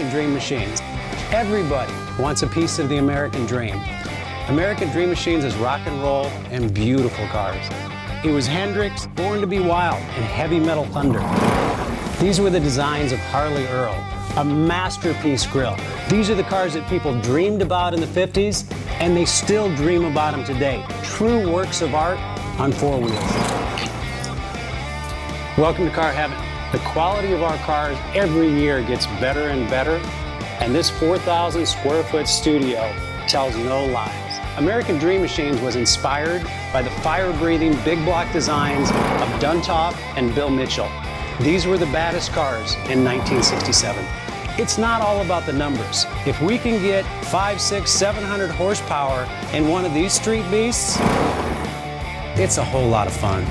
American Dream Machines. Everybody wants a piece of the American dream. American Dream Machines is rock and roll and beautiful cars. It was Hendrix, Born to be Wild, and Heavy Metal Thunder. These were the designs of Harley Earl, a masterpiece grille. These are the cars that people dreamed about in the 50s, and they still dream about them today. True works of art on four wheels. Welcome to Car Heaven. The quality of our cars every year gets better and better, and this 4,000 square foot studio tells no lies. American Dream Machines was inspired by the fire-breathing big block designs of Duntop and Bill Mitchell. These were the baddest cars in 1967. It's not all about the numbers. If we can get 500, 600, 700 horsepower in one of these street beasts, it's a whole lot of fun.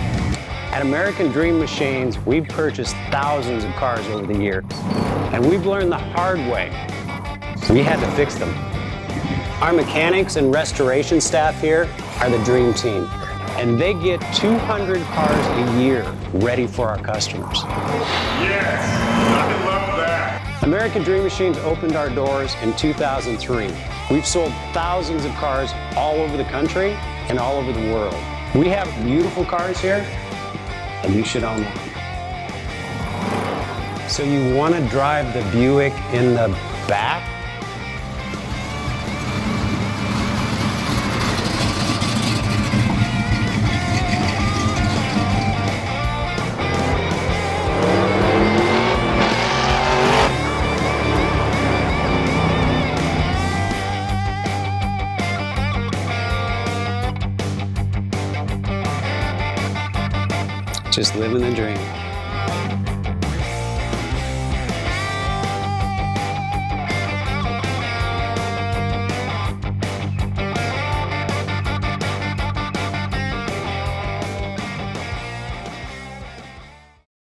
At American Dream Machines, we've purchased thousands of cars over the years, and we've learned the hard way. We had to fix them. Our mechanics and restoration staff here are the dream team, and they get 200 cars a year ready for our customers. Yes, I love that. American Dream Machines opened our doors in 2003. We've sold thousands of cars all over the country and all over the world. We have beautiful cars here, and you should own one. So you want to drive the Buick in the back? Just living the dream.